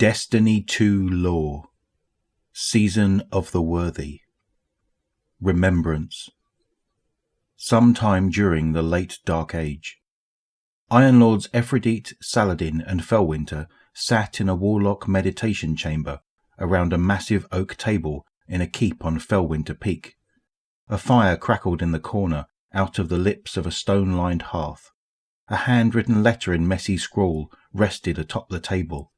Destiny 2 Law. Season of the Worthy. Remembrance. Sometime during the late Dark Age, Iron Lords Ephrodite, Saladin and Felwinter sat in a warlock meditation chamber around a massive oak table in a keep on Felwinter Peak. A fire crackled in the corner out of the lips of a stone-lined hearth. A handwritten letter in messy scrawl rested atop the table.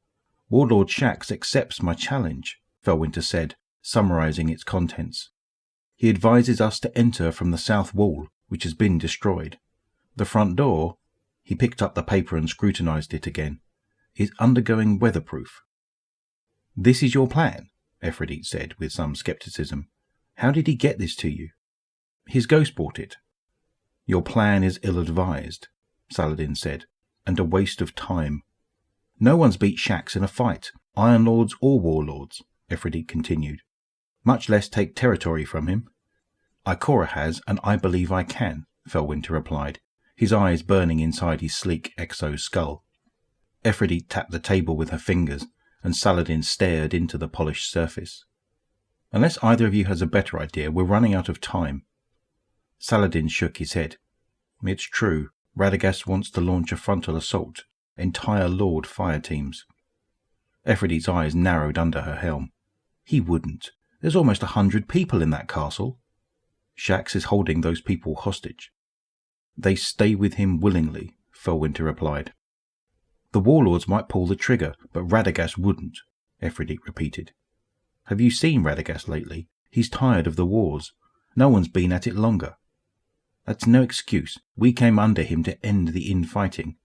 "Warlord Shax accepts my challenge," Felwinter said, summarizing its contents. "He advises us to enter from the south wall, which has been destroyed. The front door," he picked up the paper and scrutinized it again, "is undergoing weatherproof." "This is your plan?" Ephrodite said with some skepticism. "How did he get this to you?" "His ghost brought it." "Your plan is ill-advised," Saladin said, "and a waste of time." "No one's beat Shax in a fight, Iron Lords or Warlords," Ephrodite continued, "much less take territory from him." "Ikora has, and I believe I can," Felwinter replied, his eyes burning inside his sleek exo skull. Ephrodite tapped the table with her fingers, and Saladin stared into the polished surface. "Unless either of you has a better idea, we're running out of time." Saladin shook his head. "It's true. Radagast wants to launch a frontal assault. Entire Lord fire teams." Ephrodite's eyes narrowed under her helm. "He wouldn't. There's almost 100 people in that castle." "Shax is holding those people hostage." "They stay with him willingly," Felwinter replied. "The Warlords might pull the trigger, but Radagast wouldn't," Ephrodite repeated. "Have you seen Radagast lately? He's tired of the wars. No one's been at it longer." "That's no excuse. We came under him to end the infighting."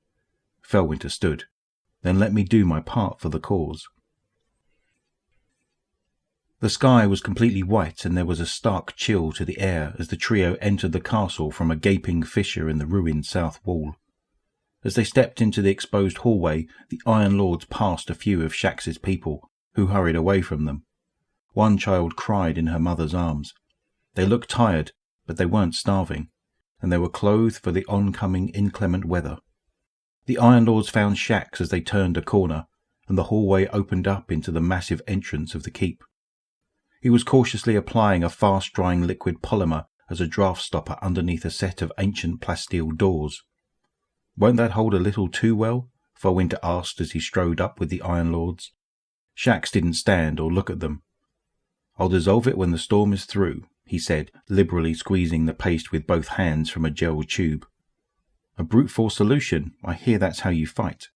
Felwinter stood. "Then let me do my part for the cause." The sky was completely white, and there was a stark chill to the air as the trio entered the castle from a gaping fissure in the ruined south wall. As they stepped into the exposed hallway, the Iron Lords passed a few of Shax's people, who hurried away from them. One child cried in her mother's arms. They looked tired, but they weren't starving, and they were clothed for the oncoming inclement weather. The Iron Lords found Shax as they turned a corner, and the hallway opened up into the massive entrance of the keep. He was cautiously applying a fast-drying liquid polymer as a draft stopper underneath a set of ancient plasteel doors. "Won't that hold a little too well?" Felwinter asked as he strode up with the Iron Lords. Shax didn't stand or look at them. "I'll dissolve it when the storm is through," he said, liberally squeezing the paste with both hands from a gel tube. "A brute force solution. I hear that's how you fight."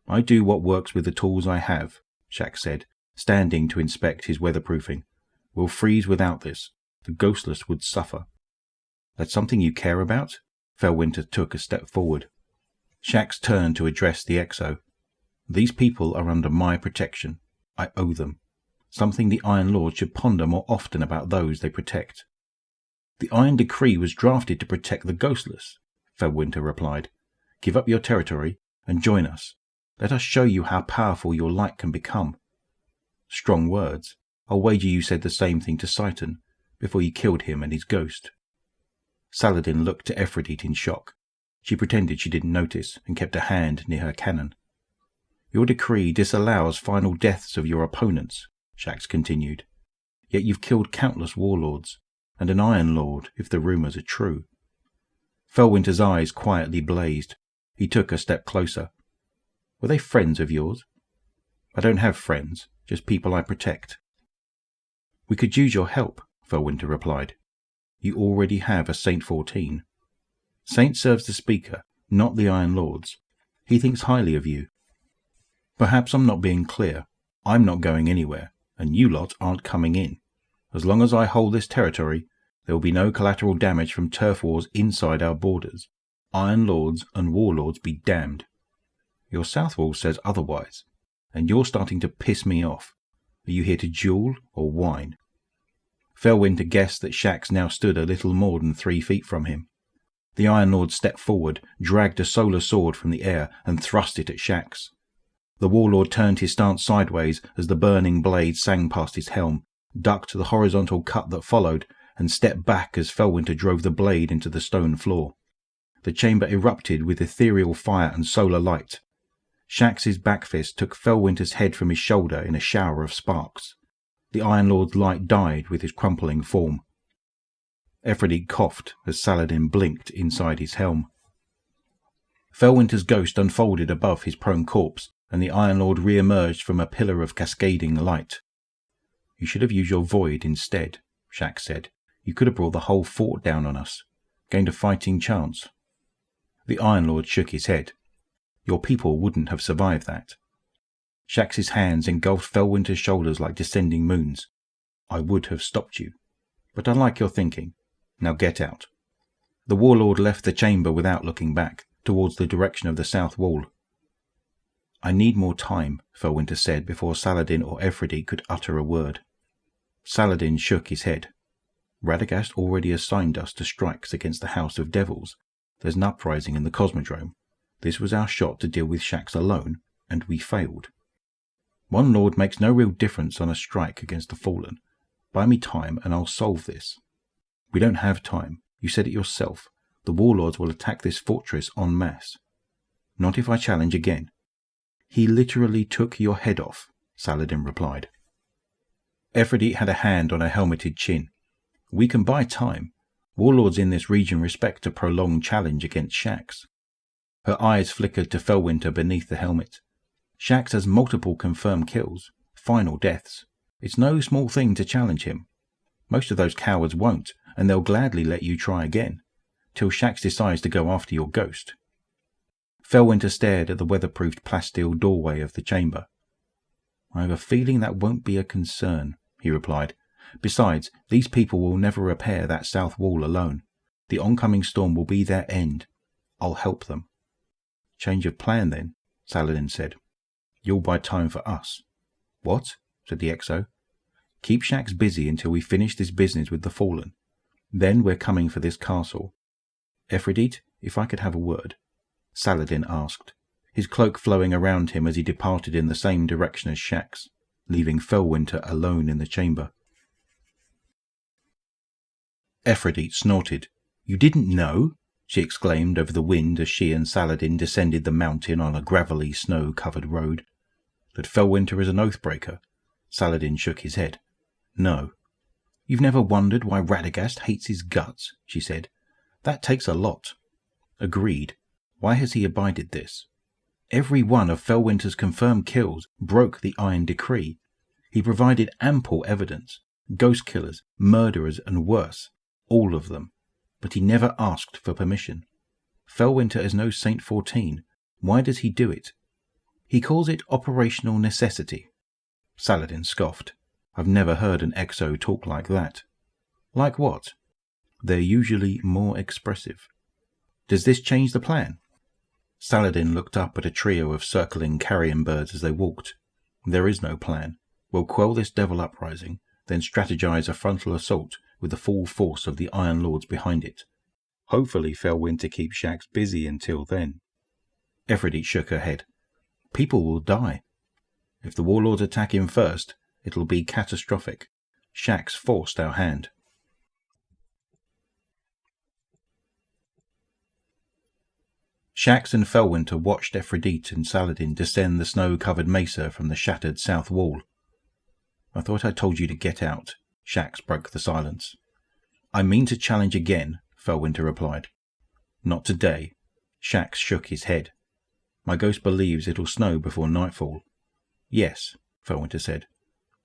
"I do what works with the tools I have," Shax said, standing to inspect his weatherproofing. "We'll freeze without this. The ghostless would suffer." "That's something you care about?" Felwinter took a step forward. Shax turned to address the exo. "These people are under my protection. I owe them. Something the Iron Lord should ponder more often about those they protect." "The Iron Decree was drafted to protect the ghostless," Felwinter replied. "Give up your territory and join us. Let us show you how powerful your light can become." "Strong words. I'll wager you said the same thing to Citan before you killed him and his ghost." Saladin looked to Ephrodite in shock. She pretended she didn't notice and kept a hand near her cannon. "Your decree disallows final deaths of your opponents," Shax continued. "Yet you've killed countless warlords, and an Iron Lord, if the rumours are true." Felwinter's eyes quietly blazed. He took a step closer. "Were they friends of yours?" "I don't have friends, just people I protect." "We could use your help," Felwinter replied. "You already have a Saint 14. Saint serves the Speaker, not the Iron Lords. He thinks highly of you." "Perhaps I'm not being clear. I'm not going anywhere, and you lot aren't coming in. As long as I hold this territory, there will be no collateral damage from turf wars inside our borders. Iron Lords and Warlords be damned." "Your south wall says otherwise, and you're starting to piss me off. Are you here to duel or whine?" Felwinter guessed that Shax now stood a little more than 3 feet from him. The Iron Lord stepped forward, dragged a solar sword from the air, and thrust it at Shax. The Warlord turned his stance sideways as the burning blade sang past his helm, ducked the horizontal cut that followed, and stepped back as Felwinter drove the blade into the stone floor. The chamber erupted with ethereal fire and solar light. Shax's back fist took Felwinter's head from his shoulder in a shower of sparks. The Iron Lord's light died with his crumpling form. Ephrodite coughed as Saladin blinked inside his helm. Felwinter's ghost unfolded above his prone corpse, and the Iron Lord re-emerged from a pillar of cascading light. "You should have used your void instead," Shax said. "You could have brought the whole fort down on us. Gained a fighting chance." The Iron Lord shook his head. "Your people wouldn't have survived that." Shax's hands engulfed Felwinter's shoulders like descending moons. "I would have stopped you. But I like your thinking. Now get out." The warlord left the chamber without looking back, towards the direction of the south wall. "I need more time," Felwinter said before Saladin or Ephrodite could utter a word. Saladin shook his head. "Radagast already assigned us to strikes against the House of Devils. There's an uprising in the Cosmodrome. This was our shot to deal with Shax alone, and we failed. One lord makes no real difference on a strike against the fallen. Buy me time and I'll solve this." "We don't have time. You said it yourself. The warlords will attack this fortress en masse." "Not if I challenge again." "He literally took your head off," Saladin replied. Ephrodite had a hand on her helmeted chin. "We can buy time. Warlords in this region respect a prolonged challenge against Shax." Her eyes flickered to Felwinter beneath the helmet. "Shax has multiple confirmed kills, final deaths. It's no small thing to challenge him. Most of those cowards won't, and they'll gladly let you try again, till Shax decides to go after your ghost." Felwinter stared at the weatherproofed plasteel doorway of the chamber. "I have a feeling that won't be a concern," he replied. "Besides, these people will never repair that south wall alone. The oncoming storm will be their end. I'll help them." "Change of plan, then," Saladin said. "You'll buy time for us." "What?" said the Exo. "Keep Shax busy until we finish this business with the Fallen. Then we're coming for this castle. Ephrodite, if I could have a word," Saladin asked, his cloak flowing around him as he departed in the same direction as Shax, leaving Felwinter alone in the chamber. Ephrodite snorted. "You didn't know?" she exclaimed over the wind as she and Saladin descended the mountain on a gravelly, snow-covered road. "That Felwinter is an oathbreaker?" Saladin shook his head. "No." "You've never wondered why Radagast hates his guts?" she said. "That takes a lot." "Agreed. Why has he abided this? Every one of Felwinter's confirmed kills broke the Iron Decree. He provided ample evidence. Ghost killers, murderers, and worse. All of them. But he never asked for permission. Felwinter is no Saint 14. Why does he do it?" "He calls it operational necessity." Saladin scoffed. "I've never heard an Exo talk like that." "Like what?" "They're usually more expressive." "Does this change the plan?" Saladin looked up at a trio of circling carrion birds as they walked. "There is no plan. We'll quell this devil uprising, then strategize a frontal assault with the full force of the Iron Lords behind it. Hopefully Felwinter keeps Shax busy until then." Ephrodite shook her head. "People will die. If the warlords attack him first, it'll be catastrophic. Shax forced our hand." Shax and Felwinter watched Ephrodite and Saladin descend the snow-covered mesa from the shattered south wall. "I thought I told you to get out," Shax broke the silence. "I mean to challenge again," Felwinter replied. "Not today." Shax shook his head. "My ghost believes it'll snow before nightfall." "Yes," Felwinter said.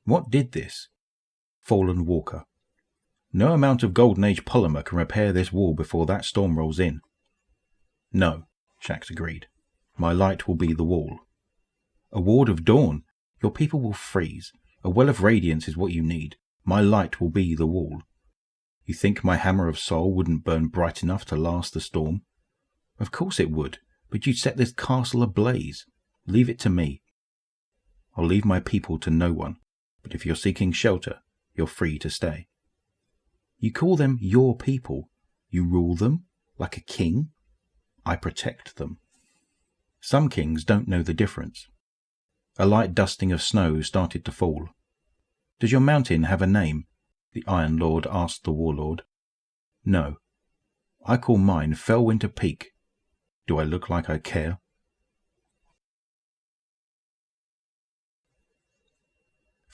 "What did this?" "Fallen Walker." "No amount of Golden Age polymer can repair this wall before that storm rolls in." "No," Shax agreed. "My light will be the wall." "A ward of dawn! Your people will freeze. A well of radiance is what you need. My light will be the wall." "You think my hammer of soul wouldn't burn bright enough to last the storm?" "Of course it would, but you'd set this castle ablaze. Leave it to me." "I'll leave my people to no one, but if you're seeking shelter, you're free to stay." "You call them your people. You rule them? Like a king?" "I protect them." "Some kings don't know the difference." A light dusting of snow started to fall. "Does your mountain have a name?" the Iron Lord asked the warlord. "No. I call mine Felwinter Peak. Do I look like I care?"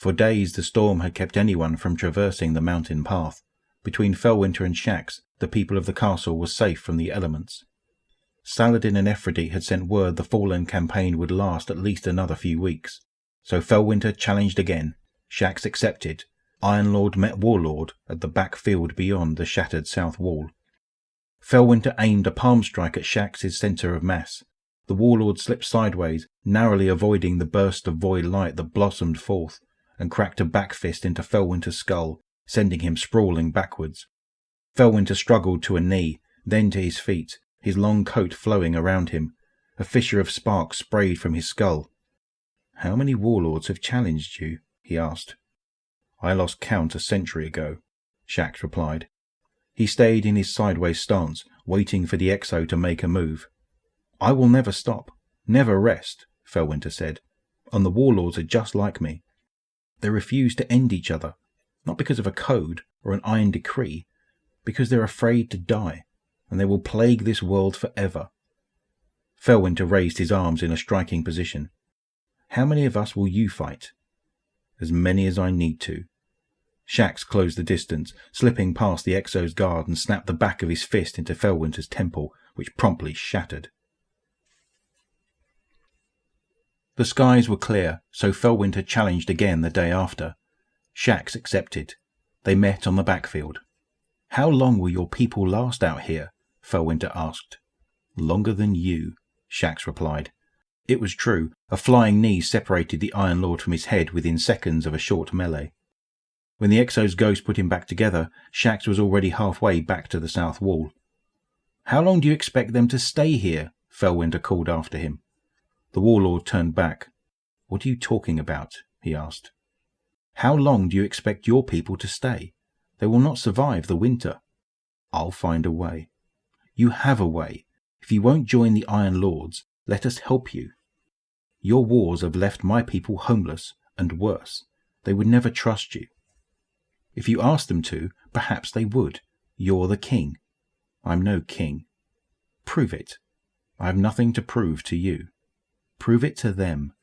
For days the storm had kept anyone from traversing the mountain path. Between Felwinter and Shax, the people of the castle were safe from the elements. Saladin and Ephraim had sent word the Fallen campaign would last at least another few weeks. So Felwinter challenged again. Shax accepted. Iron Lord met Warlord at the back field beyond the shattered south wall. Felwinter aimed a palm strike at Shax's centre of mass. The Warlord slipped sideways, narrowly avoiding the burst of void light that blossomed forth, and cracked a back fist into Felwinter's skull, sending him sprawling backwards. Felwinter struggled to a knee, then to his feet, his long coat flowing around him. A fissure of sparks sprayed from his skull. "How many warlords have challenged you?" he asked. "I lost count a century ago," Shax replied. He stayed in his sideways stance, waiting for the Exo to make a move. "I will never stop, never rest," Felwinter said. "And the warlords are just like me. They refuse to end each other, not because of a code or an iron decree, because they're afraid to die, and they will plague this world forever." Felwinter raised his arms in a striking position. "How many of us will you fight?" "As many as I need to." Shax closed the distance, slipping past the Exo's guard, and snapped the back of his fist into Felwinter's temple, which promptly shattered. The skies were clear, so Felwinter challenged again the day after. Shax accepted. They met on the backfield. "How long will your people last out here?" Felwinter asked. "Longer than you," Shax replied. It was true. A flying knee separated the Iron Lord from his head within seconds of a short melee. When the Exo's ghost put him back together, Shax was already halfway back to the south wall. "How long do you expect them to stay here?" Felwinter called after him. The warlord turned back. "What are you talking about?" he asked. "How long do you expect your people to stay? They will not survive the winter." "I'll find a way." "You have a way. If you won't join the Iron Lords, let us help you. Your wars have left my people homeless, and worse. They would never trust you. If you asked them to, perhaps they would. You're the king. I'm no king. Prove it. I have nothing to prove to you. Prove it to them."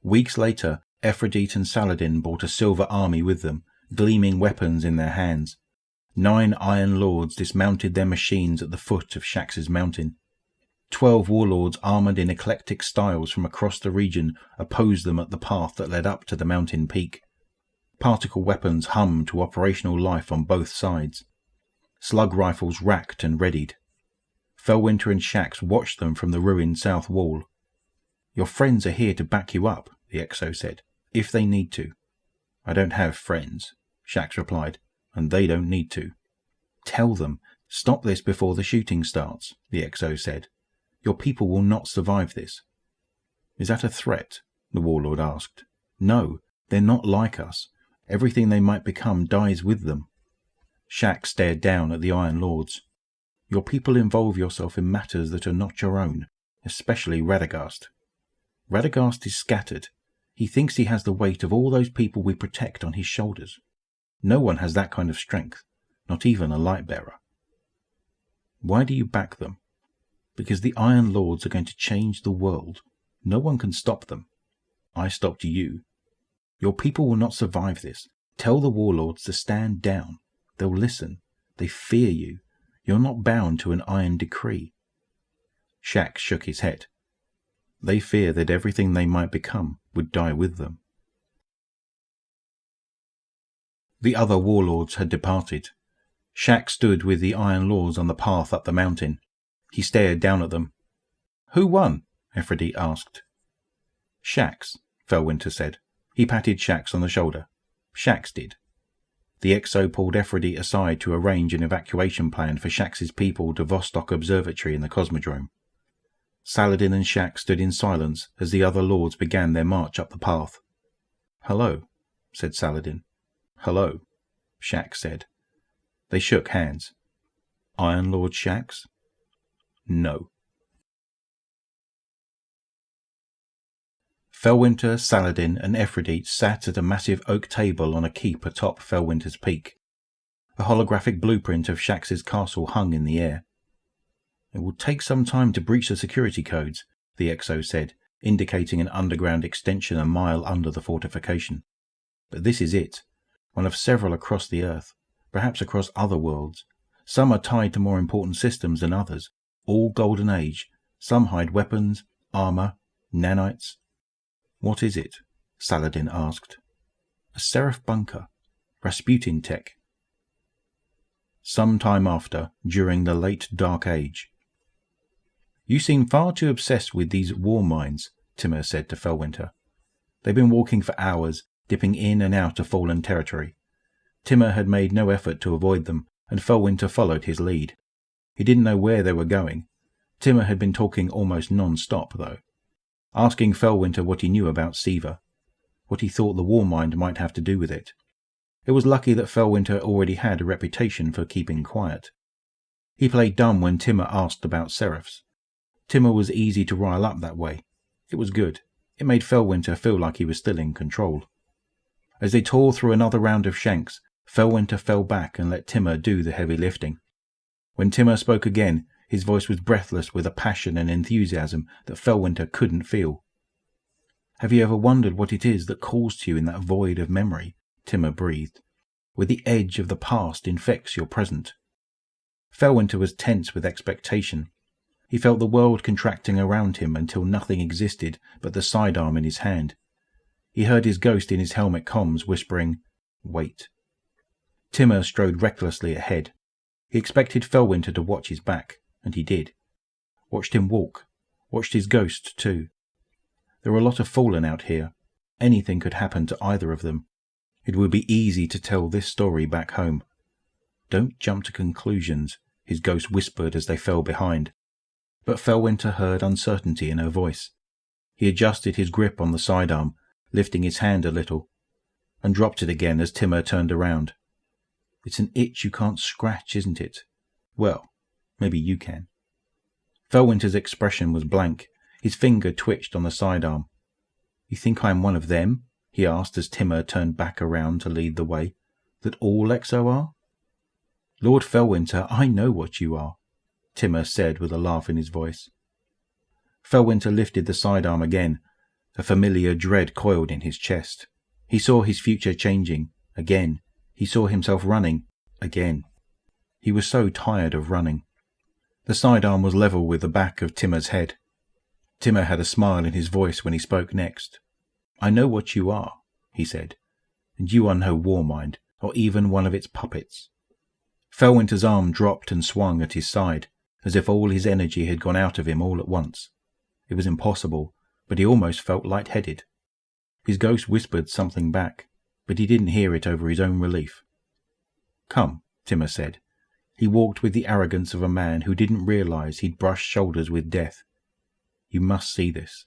Weeks later, Ephraim and Saladin brought a silver army with them, gleaming weapons in their hands. 9 Iron Lords dismounted their machines at the foot of Shax's mountain. 12 warlords armoured in eclectic styles from across the region opposed them at the path that led up to the mountain peak. Particle weapons hummed to operational life on both sides. Slug rifles racked and readied. Felwinter and Shax watched them from the ruined south wall. "Your friends are here to back you up," the Exo said, "if they need to." "I don't have friends," Shax replied, "and they don't need to." "Tell them, stop this before the shooting starts," the Exo said. "Your people will not survive this." "Is that a threat?" the warlord asked. "No, they're not like us. Everything they might become dies with them." Shax stared down at the Iron Lords. "Your people involve yourself in matters that are not your own, especially Radagast. Radagast is scattered. He thinks he has the weight of all those people we protect on his shoulders. No one has that kind of strength, not even a light-bearer." "Why do you back them?" "Because the Iron Lords are going to change the world. No one can stop them. I stopped you. Your people will not survive this. Tell the warlords to stand down. They'll listen. They fear you. You're not bound to an iron decree." Shax shook his head. "They fear that everything they might become would die with them." The other warlords had departed. Shax stood with the Iron Lords on the path up the mountain. He stared down at them. "Who won?" Ephraim asked. "Shax," Felwinter said. He patted Shax on the shoulder. "Shax did." The Exo pulled Ephraim aside to arrange an evacuation plan for Shax's people to Vostok Observatory in the Cosmodrome. Saladin and Shax stood in silence as the other lords began their march up the path. "Hello," said Saladin. "Hello," Shax said. They shook hands. "Iron Lord Shax?" "No." Felwinter, Saladin, and Ephraim sat at a massive oak table on a keep atop Felwinter's peak. A holographic blueprint of Shax's castle hung in the air. "It will take some time to breach the security codes," the Exo said, indicating an underground extension a mile under the fortification. But this is it, one of several across the Earth, perhaps across other worlds. Some are tied to more important systems than others, all Golden Age. Some hide weapons, armor, nanites. What is it? Saladin asked. A Seraph bunker. Rasputin tech. Some time after, during the late Dark Age. You seem far too obsessed with these war mines, Timur said to Felwinter. They've been walking for hours, dipping in and out of fallen territory. Timur had made no effort to avoid them, and Felwinter followed his lead. He didn't know where they were going. Timur had been talking almost non-stop, though, asking Felwinter what he knew about Siva, what he thought the war mine might have to do with it. It was lucky that Felwinter already had a reputation for keeping quiet. He played dumb when Timur asked about Seraphs. Timur was easy to rile up that way. It was good. It made Felwinter feel like he was still in control. As they tore through another round of shanks, Felwinter fell back and let Timur do the heavy lifting. When Timur spoke again, his voice was breathless with a passion and enthusiasm that Felwinter couldn't feel. Have you ever wondered what it is that calls to you in that void of memory? Timur breathed. Where the edge of the past infects your present. Felwinter was tense with expectation. He felt the world contracting around him until nothing existed but the sidearm in his hand. He heard his ghost in his helmet comms whispering, "Wait." Timur strode recklessly ahead. He expected Felwinter to watch his back, and he did. Watched him walk. Watched his ghost, too. There were a lot of fallen out here. Anything could happen to either of them. It would be easy to tell this story back home. Don't jump to conclusions, his ghost whispered as they fell behind. But Felwinter heard uncertainty in her voice. He adjusted his grip on the sidearm, lifting his hand a little, and dropped it again as Timur turned around. It's an itch you can't scratch, isn't it? Well, maybe you can. Felwinter's expression was blank. His finger twitched on the sidearm. You think I'm one of them? He asked as Timur turned back around to lead the way. That all Exo are? Lord Felwinter, I know what you are, Timur said with a laugh in his voice. Felwinter lifted the sidearm again. A familiar dread coiled in his chest. He saw his future changing. Again. He saw himself running. Again. He was so tired of running. The sidearm was level with the back of Timur's head. Timur had a smile in his voice when he spoke next. I know what you are, he said, and you are no Warmind, or even one of its puppets. Felwinter's arm dropped and swung at his side, as if all his energy had gone out of him all at once. It was impossible, but he almost felt light-headed. His ghost whispered something back, but he didn't hear it over his own relief. Come, Timur said. He walked with the arrogance of a man who didn't realize he'd brushed shoulders with death. You must see this.